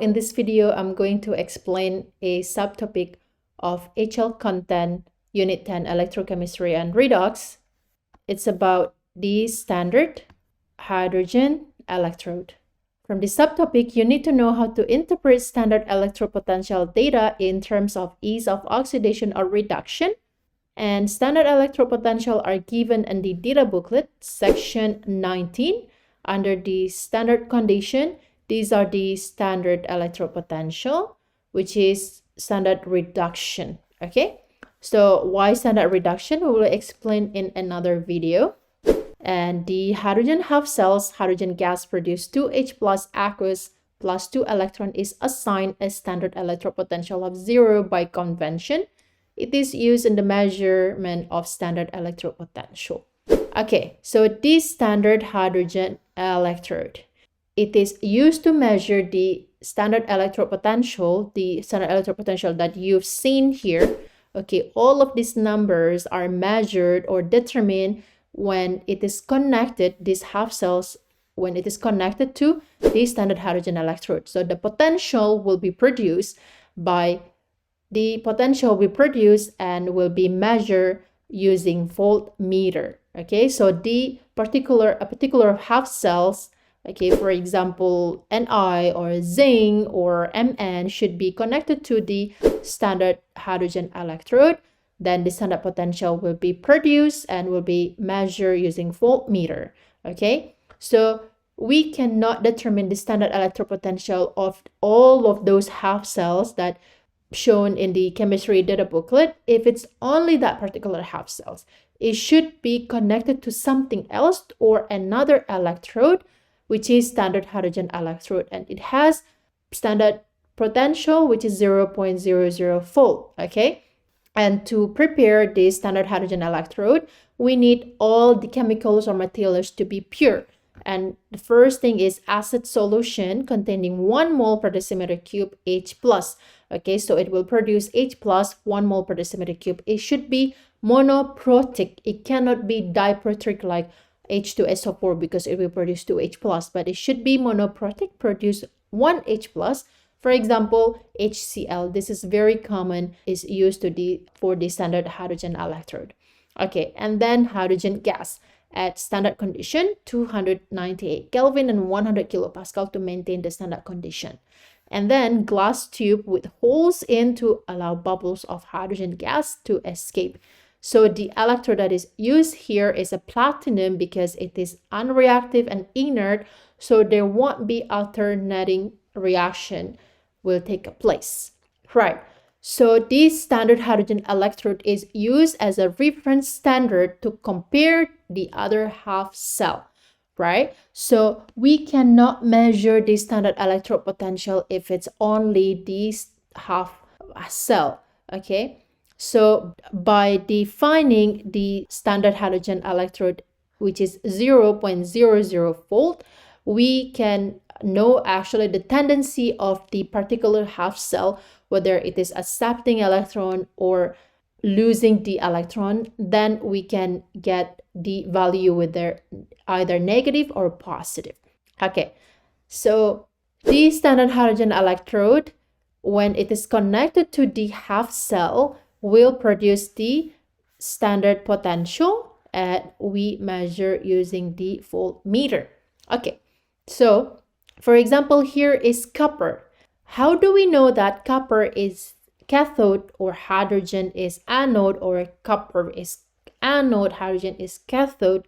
in this video, I'm going to explain a subtopic of HL content, Unit 10, Electrochemistry and Redox. It's about the Standard Hydrogen Electrode. From the subtopic, you need to know how to interpret standard electropotential data in terms of ease of oxidation or reduction. And standard electropotential are given in the data booklet, section 19, under the standard condition. These are the standard electropotential, which is standard reduction. Okay, so why standard reduction? We will explain in another video. And the hydrogen half cells, hydrogen gas produce 2H plus aqueous plus 2 electron is assigned a standard electropotential of 0 by convention. It is used in the measurement of standard electropotential. Okay, so this standard hydrogen electrode, it is used to measure the standard electropotential, that you've seen here. Okay, all of these numbers are measured or determined when it is connected, these half cells, when it is connected to the standard hydrogen electrode. So the potential will be produced and will be measured using voltmeter. Okay, so a particular half cells, okay, for example, Ni or Zinc or Mn should be connected to the standard hydrogen electrode. Then the standard potential will be produced and will be measured using voltmeter. Okay, so we cannot determine the standard electropotential of all of those half cells that shown in the chemistry data booklet if it's only that particular half cells. It should be connected to something else or another electrode, which is standard hydrogen electrode, and it has standard potential, which is 0.00 volt. Okay, and to prepare this standard hydrogen electrode, we need all the chemicals or materials to be pure. And the first thing is acid solution containing 1 mole per decimeter cube H+. Okay, so it will produce H+, 1 mole per decimeter cube. It should be monoprotic. It cannot be diprotic like H2SO4 because it will produce 2H+, but it should be monoprotic, produce 1 H+. For example, HCl, this is very common, is used for the standard hydrogen electrode. Okay, and then hydrogen gas at standard condition, 298 Kelvin and 100 kilopascal to maintain the standard condition. And then glass tube with holes in to allow bubbles of hydrogen gas to escape. So the electrode that is used here is a platinum because it is unreactive and inert, so there won't be alternating reaction will take place. Right, so this standard hydrogen electrode is used as a reference standard to compare the other half cell, right? So we cannot measure the standard electrode potential if it's only this half cell. Okay, so by defining the standard hydrogen electrode, which is 0.00 volt, we can know actually the tendency of the particular half cell, whether it is accepting electron or losing the electron. Then we can get the value with their either negative or positive. Okay, so the standard hydrogen electrode, when it is connected to the half cell, will produce the standard potential, and we measure using the voltmeter. Okay, so for example, here is copper. How do we know that copper is cathode or hydrogen is anode, or copper is anode, hydrogen is cathode?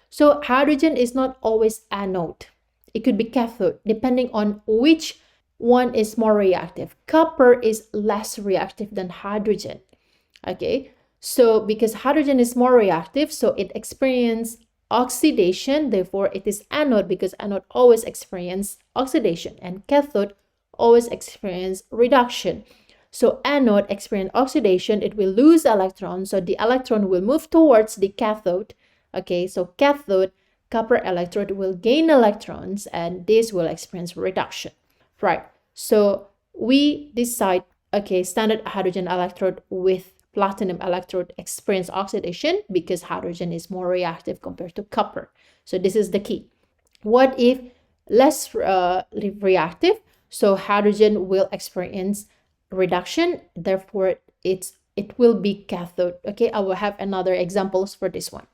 So hydrogen is not always anode. It could be cathode, depending on which one is more reactive. Copper is less reactive than hydrogen. Okay, so because hydrogen is more reactive, so it experiences oxidation, therefore it is anode because anode always experience oxidation and cathode always experience reduction. So anode experience oxidation, it will lose electrons, so the electron will move towards the cathode. Okay, so cathode, copper electrode will gain electrons and this will experience reduction. Right, so we decide, okay, standard hydrogen electrode with platinum electrode experience oxidation because hydrogen is more reactive compared to copper. So this is the key. What if less reactive? So hydrogen will experience reduction, therefore it will be cathode. Okay, I will have another examples for this one.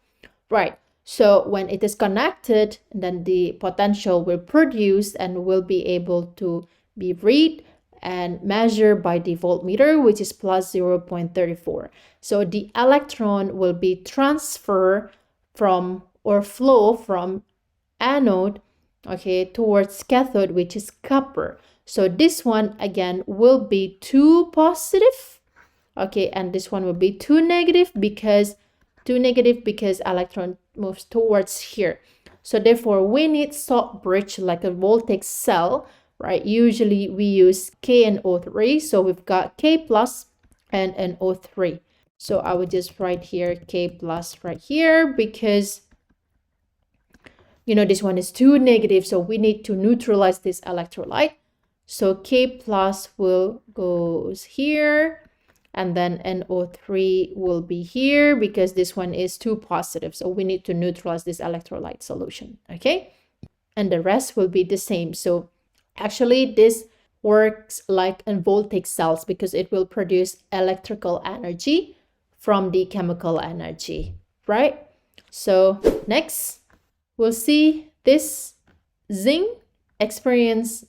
Right, so when it is connected, then the potential will produce and will be able to be read and measured by the voltmeter, which is plus 0.34. So the electron will be transferred from or flow from anode, okay, towards cathode, which is copper. So this one again will be 2 positive, okay, and this one will be 2 negative because electron moves towards here. So therefore we need salt bridge like a voltaic cell, right? Usually we use KNO3, so we've got K plus and NO3. So I would just write here K plus right here because you know this one is 2 negative, so we need to neutralize this electrolyte. So K plus will goes here, and then NO3 will be here because this one is 2 positive, so we need to neutralize this electrolyte solution, okay? And the rest will be the same. So actually this works like in voltaic cells because it will produce electrical energy from the chemical energy, right? So next we'll see this zinc experience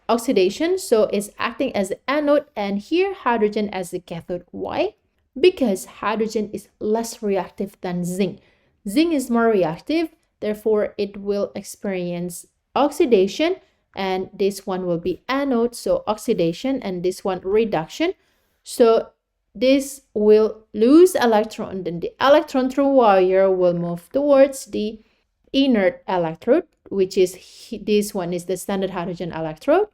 oxidation, so it's acting as the anode, and here hydrogen as the cathode. Why? Because hydrogen is less reactive than zinc. Zinc is more reactive, therefore it will experience oxidation, and this one will be anode, so oxidation, and this one reduction. So this will lose electron, then the electron through wire will move towards the inert electrode, which is this one is the standard hydrogen electrode,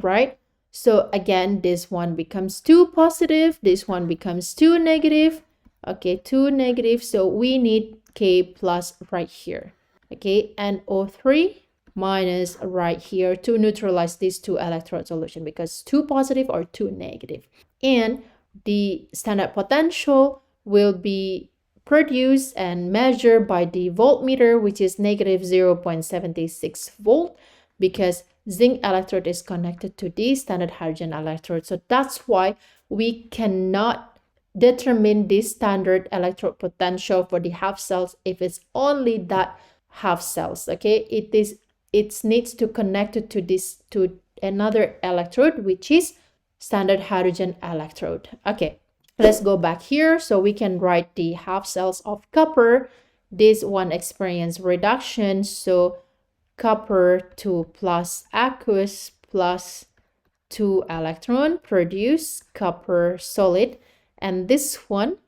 right? So again, this one becomes 2 positive, this one becomes 2 negative, okay, 2 negative, so we need K plus right here, okay, and O3 minus right here to neutralize these 2 electrode solution because 2 positive or 2 negative. And the standard potential will be produced and measured by the voltmeter, which is negative 0.76 volt, because zinc electrode is connected to the standard hydrogen electrode. So that's why we cannot determine the standard electrode potential for the half cells if it's only that half cells, okay? It needs to connect it to another electrode, which is standard hydrogen electrode. Okay, let's go back here so we can write the half cells of copper. This one experience reduction, so copper 2 plus aqueous plus 2 electron produce copper solid, and this one,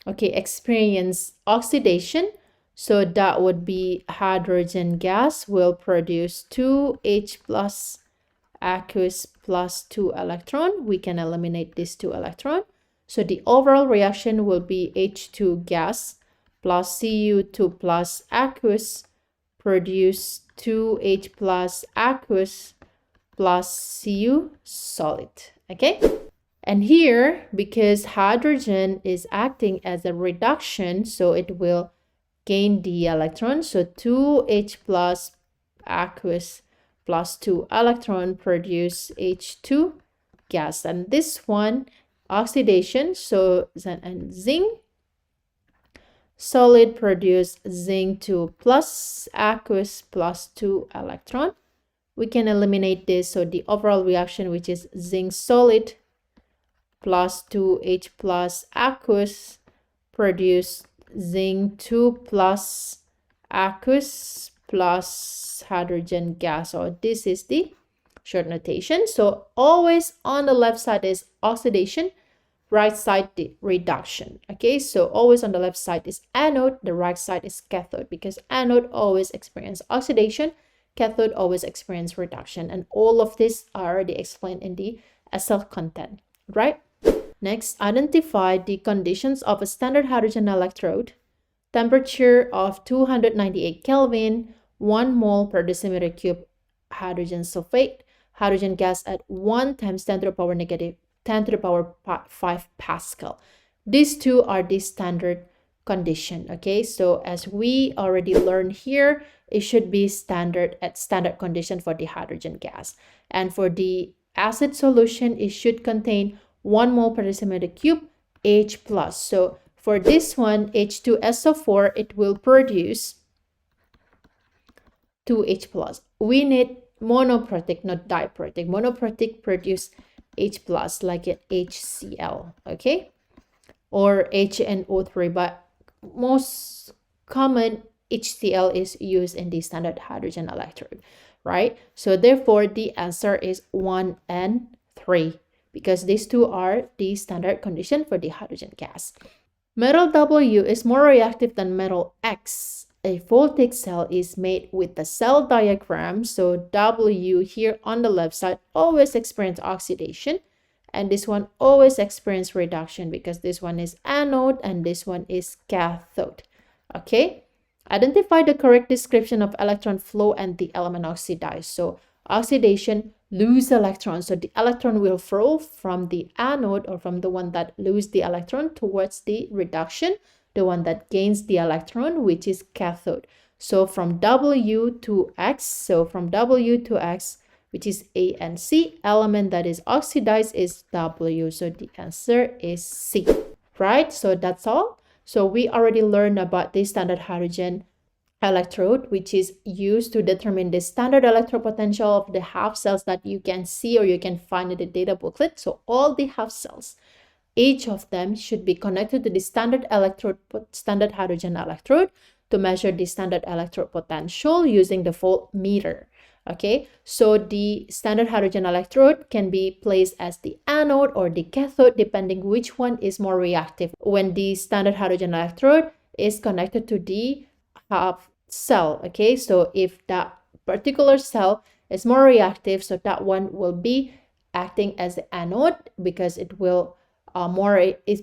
okay, experience oxidation, so that would be hydrogen gas will produce 2H plus aqueous plus 2 electron. We can eliminate this 2 electron. So the overall reaction will be H2 gas plus Cu2 plus aqueous produce 2H plus aqueous plus Cu solid, okay? And here, because hydrogen is acting as a reduction, so it will gain the electron, so 2H plus aqueous plus 2 electron produce H2 gas, and this one oxidation, so and zinc solid produce zinc 2 plus aqueous plus 2 electron. We can eliminate this, so the overall reaction, which is zinc solid plus 2H plus aqueous produce zinc 2 plus aqueous plus hydrogen gas. So this is the short notation. So always on the left side is oxidation, right side the reduction, okay? So always on the left side is anode, the right side is cathode, because anode always experience oxidation, cathode always experience reduction, and all of this are already explained in the SL content, right? Next, identify the conditions of a standard hydrogen electrode. Temperature of 298 Kelvin, 1 mole per decimeter cube hydrogen sulfate, hydrogen gas at 1 times 10 to the power negative 10 to the power 5 Pascal. These two are the standard condition, okay? So as we already learned here, it should be standard at standard condition for the hydrogen gas. And for the acid solution, it should contain 1 mole per decimeter cube H plus. So for this one, H2SO4, it will produce 2H plus. We need monoprotic, not diprotic. Monoprotic produce H plus like an HCl, okay? Or HNO3, but most common HCl is used in the standard hydrogen electrode, right? So therefore, the answer is 1 and 3 because these two are the standard condition for the hydrogen gas. Metal W is more reactive than metal X. A voltaic cell is made with the cell diagram. So W here on the left side always experience oxidation. And this one always experience reduction because this one is anode and this one is cathode. Okay. Identify the correct description of electron flow and the element oxidized. So oxidation, lose electrons. So the electron will flow from the anode or from the one that lose the electron towards the reduction, the one that gains the electron, which is cathode. So from W to X, which is A and C, element that is oxidized is W. So the answer is C, right? So that's all. So we already learned about the standard hydrogen electrode, which is used to determine the standard electrode potential of the half cells that you can see or you can find in the data booklet. So all the half cells, each of them should be connected to the standard hydrogen electrode to measure the standard electrode potential using the voltmeter. Okay, so the standard hydrogen electrode can be placed as the anode or the cathode depending which one is more reactive when the standard hydrogen electrode is connected to the half cell. Okay, so if that particular cell is more reactive, so that one will be acting as the anode because it will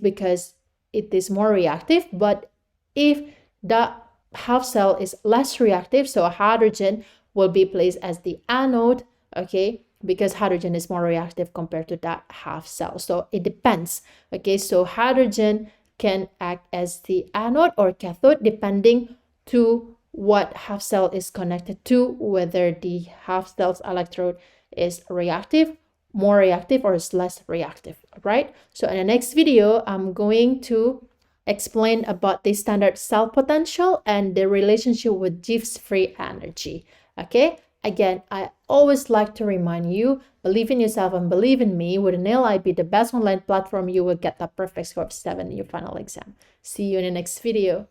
because it is more reactive. But if the half cell is less reactive, so hydrogen will be placed as the anode, okay, because hydrogen is more reactive compared to that half cell. So it depends, okay? So hydrogen can act as the anode or cathode depending to what half cell is connected to, whether the half cell's electrode is reactive, more reactive, or is less reactive, right? So in the next video, I'm going to explain about the standard cell potential and the relationship with Gibbs free energy. Okay, again, I always like to remind you, believe in yourself and believe in me. With NLIB, the best online platform, you will get the perfect score of 7 in your final exam. See you in the next video.